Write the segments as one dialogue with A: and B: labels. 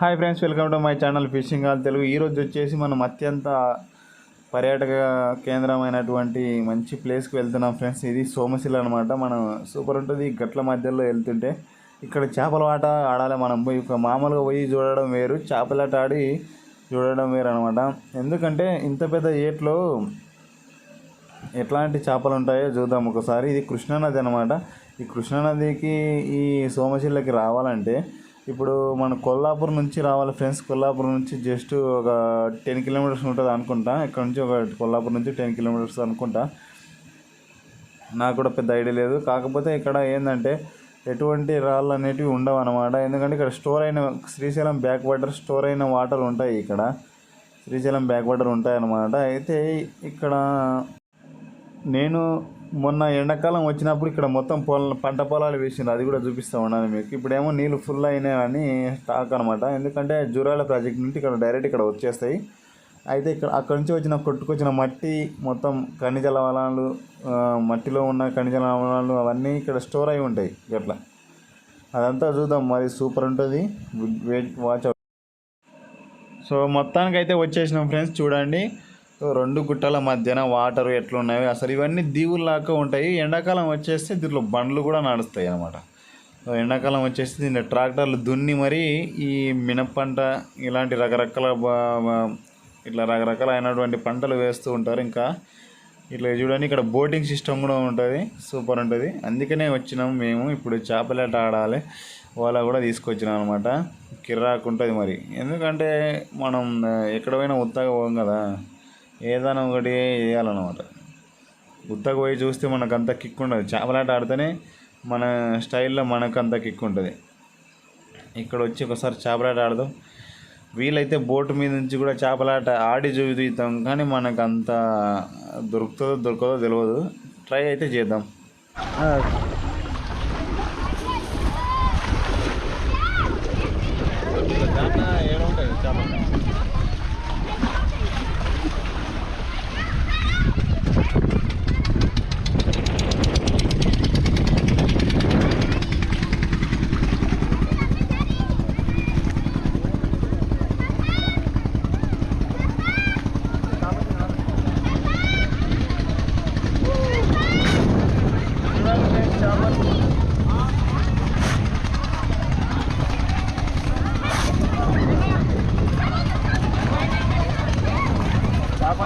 A: Hi friends, welcome to my channel fishing all Telugu. ఈరోజు వచ్చేసి మనం అత్యంత పర్యాటక కేంద్రమైనటువంటి మంచి ప్లేస్కి వెళ్తున్నాం ఫ్రెండ్స్. ఇది సోమశిల అనమాట. మనం సూపర్ ఉంటుంది. గట్ల మధ్యలో వెళ్తుంటే ఇక్కడ చేపల ఆట ఆడాలి. మనం పోయి మామూలుగా పోయి చూడడం వేరు, చేపలాట ఆడి చూడడం వేరు అనమాట. ఎందుకంటే ఇంత పెద్ద ఏట్లో ఎట్లాంటి చేపలు ఉంటాయో చూద్దాం ఒకసారి. ఇది కృష్ణానది అనమాట. ఈ కృష్ణానదికి ఈ సోమశిలకి రావాలంటే ఇప్పుడు మన కొల్లాపూర్ నుంచి రావాలి ఫ్రెండ్స్. కొల్లాపూర్ నుంచి జస్ట్ ఒక 10 కిలోమీటర్స్ ఉంటుంది అనుకుంటా. ఇక్కడ నుంచి ఒక కొల్లాపూర్ నుంచి 10 కిలోమీటర్స్ అనుకుంటా. నాకు కూడా పెద్ద ఐడియా లేదు. కాకపోతే ఇక్కడ ఏంటంటే ఎటువంటి రాళ్ళు అనేటివి ఉండవు అనమాట. ఎందుకంటే ఇక్కడ స్టోర్ అయిన శ్రీశైలం బ్యాక్ వాటర్ స్టోర్ అయిన వాటర్ ఉంటాయి. ఇక్కడ శ్రీశైలం బ్యాక్ వాటర్ ఉంటాయి అన్నమాట. అయితే ఇక్కడ నేను మొన్న ఎండాకాలం వచ్చినప్పుడు ఇక్కడ మొత్తం పంట పొలాలు వేసిండ్రు. అది కూడా చూపిస్తూ ఉన్నాను మీకు. ఇప్పుడేమో నీళ్ళు ఫుల్ అయినాయని స్టాక్ అనమాట. ఎందుకంటే జూరాల ప్రాజెక్ట్ నుండి ఇక్కడ డైరెక్ట్ ఇక్కడ వచ్చేస్తాయి. అయితే ఇక్కడ అక్కడ నుంచి కొట్టుకొచ్చిన మట్టి మొత్తం ఖనిజ లవణాలు, మట్టిలో ఉన్న ఖనిజ లవణాలు అవన్నీ ఇక్కడ స్టోర్ అయి ఉంటాయి. ఇట్లా అదంతా చూద్దాం. మరి సూపర్ ఉంటుంది. Watch out. సో మొత్తానికైతే వచ్చేసినాం ఫ్రెండ్స్. చూడండి, రెండు గుట్టల మధ్యన వాటర్ ఎట్లున్నాయి అసలు. ఇవన్నీ దీవుల్లాగా ఉంటాయి. ఎండాకాలం వచ్చేస్తే దీంట్లో బండ్లు కూడా నడుస్తాయి అన్నమాట. ఎండాకాలం వచ్చేసి దీంట్లో ట్రాక్టర్లు దున్ని మరి ఈ మినప్పంట ఇలాంటి రకరకాలైనటువంటి పంటలు వేస్తూ ఉంటారు. ఇంకా ఇట్లా చూడండి, ఇక్కడ బోటింగ్ సిస్టమ్ కూడా ఉంటుంది. సూపర్ ఉంటుంది. అందుకనే వచ్చినాం మేము. ఇప్పుడు చేపలాట ఆడాలి. వాళ్ళ కూడా తీసుకొచ్చినాం అనమాట. కిర్రాకు ఉంటుంది మరి. ఎందుకంటే మనం ఎక్కడ పోయినా ఉత్తగా పోం కదా, ఏదైనా ఒకటి వేయాలన్నమాట. ఉత్తగా పోయి చూస్తే మనకు అంత కిక్ ఉండదు. చేపలాట ఆడితేనే మన స్టైల్లో మనకు అంత కిక్ ఉంటుంది. ఇక్కడ వచ్చి ఒకసారి చేపలాట ఆడదాం. వీలైతే బోటు మీద నుంచి కూడా చేపలాట ఆడి చూపిస్తాం. కానీ మనకు అంత దొరకదో తెలియదు. ట్రై అయితే చేద్దాం. ఏడుంటుంది చేపలు.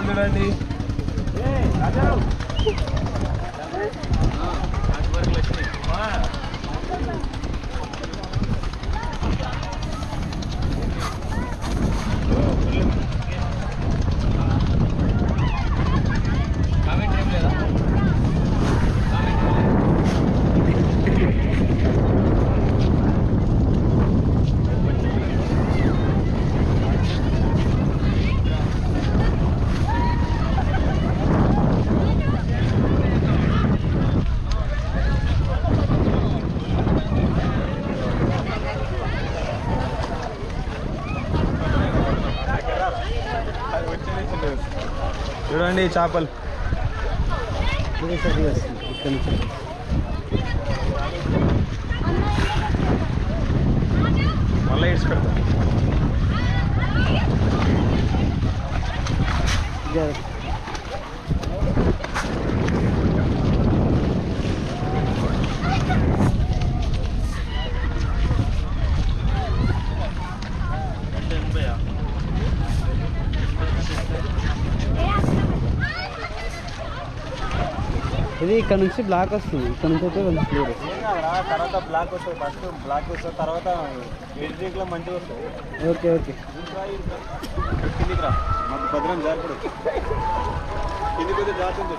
A: చూడండి, చూడండి చేపలు. మళ్ళీ ఇడ్స్ పెడతాం.
B: ఇది ఇక్కడ నుంచి బ్లాక్ వస్తుంది. ఇక్కడ నుంచి అయితే కొంచెం క్లియర్
A: తర్వాత బ్లాక్ వస్తుంది. ఫస్ట్ బ్లాక్ వస్తుంది, తర్వాత ఎడిటింగ్లో మంచిగా వస్తుంది.
B: Okay okay.
A: కిందికి రా, మాకు భద్రం జారిపడు. కిందికి పోతే జారుతుంది.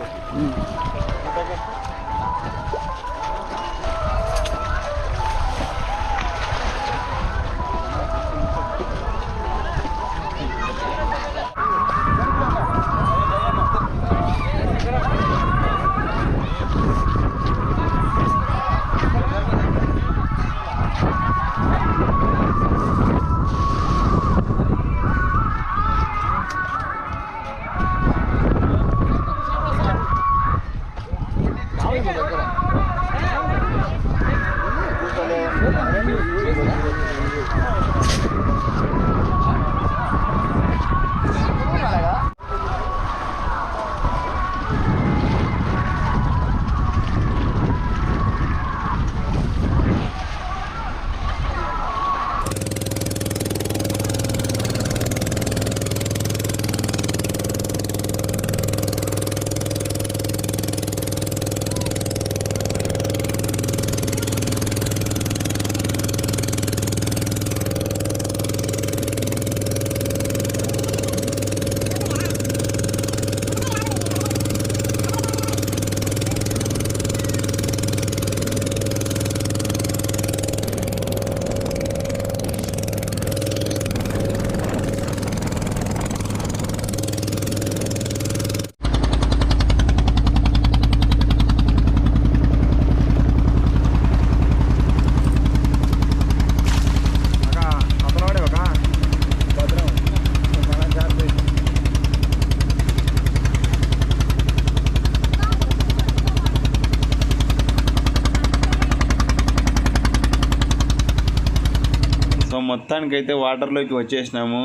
A: సో మొత్తానికైతే వాటర్లోకి వచ్చేసినాము.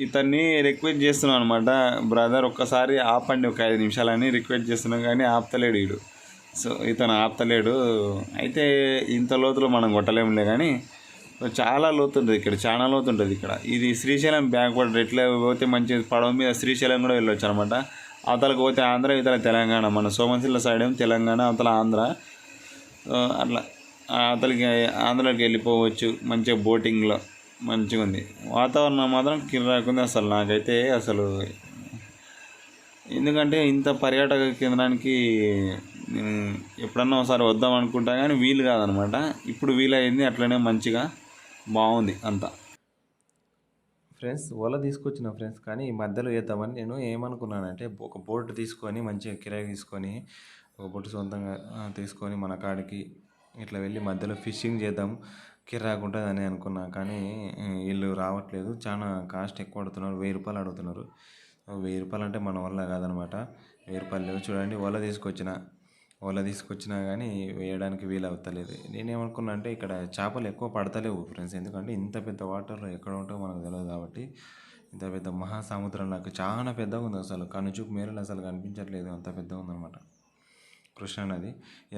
A: ఇతన్ని రిక్వెస్ట్ చేస్తున్నాం అనమాట, బ్రదర్ ఒక్కసారి ఆపండి ఒక 5 నిమిషాలని రిక్వెస్ట్ చేస్తున్నాం, కానీ ఆపుతలేడు వీడు. సో ఇతను ఆపుతలేడు. అయితే ఇంత లోతులో మనం కొట్టలేములే, కానీ చాలా లోతు ఉంటుంది ఇక్కడ, చాలా లోతు ఉంటుంది ఇక్కడ. ఇది శ్రీశైలం బ్యాక్వర్డ్. ఎట్లా పోతే మంచి పడవ మీద శ్రీశైలం కూడా వెళ్ళొచ్చు అనమాట. అవతలకు పోతే ఆంధ్ర, ఇతర తెలంగాణ. మన సోమశిల సైడ్ ఏమో తెలంగాణ, అవతల ఆంధ్ర. అట్లా అవతలకి ఆంధ్రాకి వెళ్ళిపోవచ్చు మంచిగా బోటింగ్లో. మంచిగా ఉంది వాతావరణం మాత్రం కిరాకుంది అసలు. నాకైతే అసలు ఎందుకంటే ఇంత పర్యాటక కేంద్రానికి నేను ఎప్పుడన్నా ఒకసారి వద్దాం అనుకుంటా, కానీ వీలు కాదనమాట. ఇప్పుడు వీలైంది, అట్లనే మంచిగా బాగుంది అంతా. ఫ్రెండ్స్ వల తీసుకొచ్చిన ఫ్రెండ్స్, కానీ ఈ మధ్యలో వేద్దామని నేను ఏమనుకున్నానంటే, ఒక బోట్ తీసుకొని మంచిగా కిరాయి తీసుకొని, ఒక బోట్ సొంతంగా తీసుకొని మన కాడికి ఇట్లా వెళ్ళి మధ్యలో ఫిషింగ్ చేద్దాం, కిరాకు ఉంటుంది అని అనుకున్నా. కానీ వీళ్ళు రావట్లేదు, చాలా కాస్ట్ ఎక్కువ అడుగుతున్నారు. 1000 రూపాయలు అడుగుతున్నారు. 1000 రూపాయలు అంటే మన వల్ల కాదనమాట. 1000 రూపాయలు లేవు. చూడండి వల తీసుకొచ్చినా కానీ వేయడానికి వీలు అవుతలేదు. నేనేమనుకున్నా అంటే, ఇక్కడ చేపలు ఎక్కువ పడతలేవు ఫ్రెండ్స్. ఎందుకంటే ఇంత పెద్ద వాటర్లో ఎక్కడ ఉంటాయో మనకు తెలియదు కాబట్టి. ఇంత పెద్ద మహాసముద్రం నాకు చాలా పెద్దగా ఉంది అసలు. కనుచూపు మేరలు అసలు కనిపించట్లేదు, అంత పెద్దగా ఉందన్నమాట కృష్ణా నది.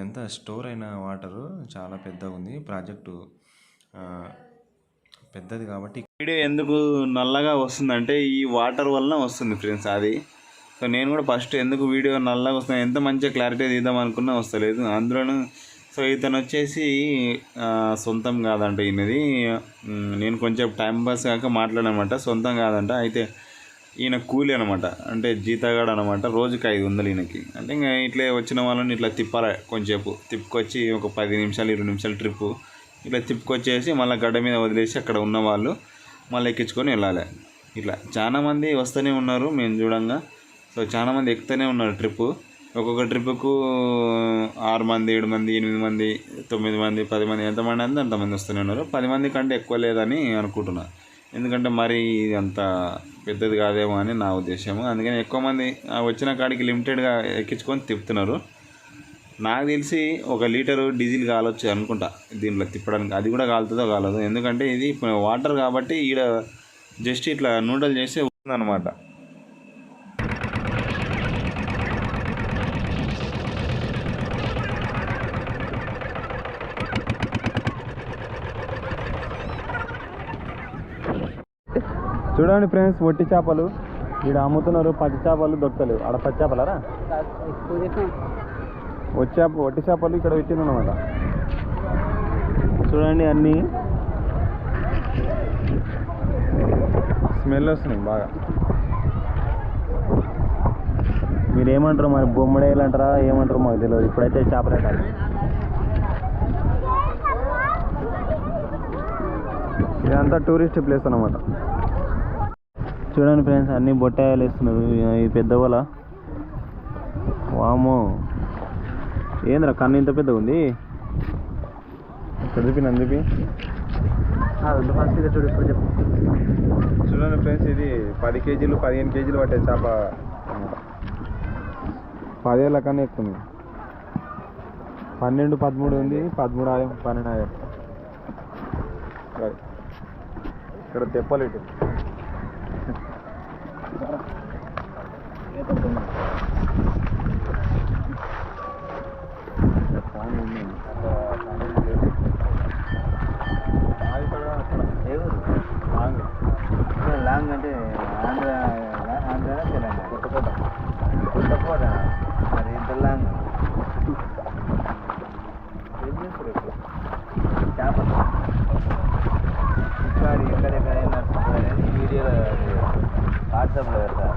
A: ఎంత స్టోర్ అయిన వాటరు చాలా పెద్దగా ఉంది. ప్రాజెక్టు పెద్దది కాబట్టి. వీడియో ఎందుకు నల్లగా వస్తుందంటే ఈ వాటర్ వలన వస్తుంది ఫ్రెండ్స్ అది. సో నేను కూడా ఫస్ట్ ఎందుకు వీడియో నల్లగా వస్తుంది, ఎంత మంచిగా క్లారిటీ తీద్దాం అనుకున్నా వస్తలేదు. అందులోనూ సో ఇతను వచ్చేసి సొంతం కాదంట ఈయనది. నేను కొంచెం టైం పాస్ కాక మాట్లాడనమాట. సొంతం కాదంట. అయితే ఈయన కూలి అనమాట, అంటే జీతగాడు అనమాట. రోజుకి 500 ఈయనకి. అంటే ఇంకా ఇట్లా వచ్చిన వాళ్ళని ఇట్లా తిప్పాలి, కొంచెంసేపు తిప్పుకొచ్చి ఒక 10 నిమిషాలు 20 నిమిషాలు ట్రిప్పు ఇట్లా తిప్పుకొచ్చేసి మళ్ళీ గడ్డ మీద వదిలేసి అక్కడ ఉన్న వాళ్ళు మళ్ళీ ఎక్కించుకొని వెళ్ళాలి. ఇట్లా చాలామంది వస్తూనే ఉన్నారు మేము చూడంగా. సో చాలామంది ఎక్కుతూనే ఉన్నారు ట్రిప్పు. ఒక్కొక్క ట్రిప్పుకు 6 మంది 7 మంది 8 మంది 9 మంది 10 మంది ఎంతమంది అంతే అంతమంది వస్తూనే ఉన్నారు. 10 మంది కంటే ఎక్కువ లేదని అనుకుంటున్నా, ఎందుకంటే మరి అంత పెద్దది కాదేమో అని నా ఉద్దేశము. అందుకని ఎక్కువ మంది వచ్చిన కాడికి లిమిటెడ్గా ఎక్కించుకొని తిప్పుతున్నారు. నాకు తెలిసి 1 లీటరు డీజిల్ కాలొచ్చు అనుకుంటా దీంట్లో తిప్పడానికి. అది కూడా కాలుతుందో కాలదు, ఎందుకంటే ఇది వాటర్ కాబట్టి ఈడ జస్ట్ ఇట్లా నూడల్ చేస్తే ఉందన్నమాట. చూడండి ఫ్రెండ్స్, వట్టి చేపలు ఈడ అమ్ముతున్నారు. పచ్చి చేపలు దొరకలేవు. ఆడ పచ్చి చేపలరా వట్టి చేపలు ఇక్కడ పెట్టిందన్నమాట. చూడండి అన్నీ స్మెల్ వస్తున్నాయి బాగా. మీరు ఏమంటారు మరి, బొమ్మడేలు అంటారా ఏమంటారు మాకు తెలియదు. ఇప్పుడైతే చేపలు అంటారు. ఇదంతా టూరిస్ట్ ప్లేస్ అన్నమాట. చూడండి ఫ్రెండ్స్, అన్నీ బొట్టాయాలు వేస్తున్నారు. ఈ పెద్ద వల వామో, ఏంద్రా కన్ను ఇంత పెద్దగా ఉంది. ఇక్కడ చూపి నన్ను చూపి. చూడండి ఫ్రెండ్స్, ఇది 10 కేజీలు 15 కేజీలు పట్టే చేప. 10 ఏళ్ళ కన్నా ఎక్కువ ఉంది. 12 13 ఉంది. 13 ఆయం 12 ఆయం. ఇక్కడ తెప్పలు ఇటు లాంగ్ అంటే ఆంధ్ర తెలంగాణ కొత్తకోట మరి ఇంత లాంగ్ ఏం చేస్తారు ఇప్పుడు చేపలు ఎక్కడెక్కడైనా నడుస్తున్నారని వీడియోలో వాట్సాప్లో పెడతారు.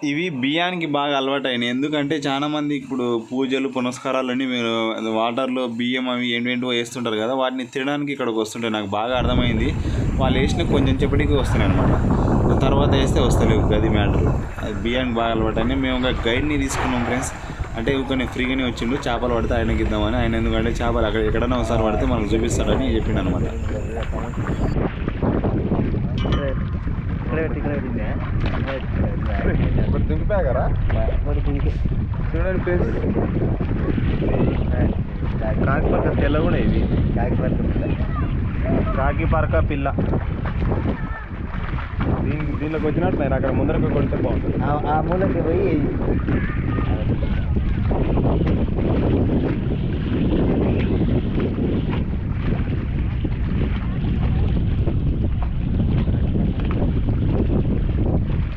A: ఇవి బియ్యానికి బాగా అలవాటైనాయి. ఎందుకంటే చాలామంది ఇప్పుడు పూజలు పునస్కారాలన్నీ మీరు వాటర్లో బియ్యం అవి ఏంటో వేస్తుంటారు కదా, వాటిని తినడానికి ఇక్కడికి వస్తుంటాయి. నాకు బాగా అర్థమైంది. వాళ్ళు వేసిన కొంచెం చెప్పటికి వస్తున్నాయి అనమాట. తర్వాత వేస్తే వస్తలేవు. గది మ్యాటర్. అది బియ్యానికి బాగా అలవాటైనాయి. మేము ఒక గైడ్ని తీసుకున్నాం ఫ్రెండ్స్. అంటే కొన్ని ఫ్రీగానే వచ్చిండు, చేపలు పడితే ఆయనకి ఇద్దామని. ఆయన ఎందుకంటే చేపలు అక్కడ ఎక్కడైనా ఒకసారి పడితే మనకు చూపిస్తాడని చెప్పిండు అనమాట. దింపిపోయారా చూడండి ప్లేస్. కాకి పరక తెల్ల కూడా ఇది కాకి పరక పిల్ల. దీనిలోకి వచ్చినట్టు నేను అక్కడ ముందరకు కొడితే బాగుంటుంది.
B: ఆ మూలకి పోయి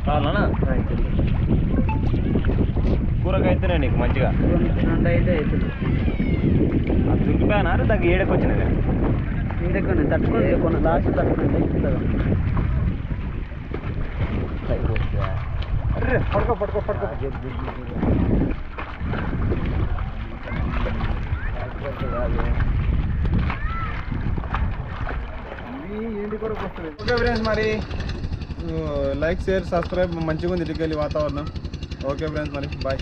A: కావాలనా కూరకైతేనే నీకు మంచిగా
B: 2 అయితే అవుతుంది.
A: అది దుంకిపోయానా దానికి ఏడకి వచ్చినది
B: ఇంకెక్కడ తట్టుకోండి, కొన్ని లాస్ట్ తట్టుకోండి.
A: అరే పడుకో పడుకో పడుకో. ఏంటి కొరకు వస్తుంది. ఓకే ఫ్రెండ్స్, మరి లైక్ షేర్ సబ్స్క్రైబ్. మంచిగా ఉంది ఇటుకెళ్ళి వాతావరణం. ఓకే ఫ్రెండ్స్, మరి బాయ్.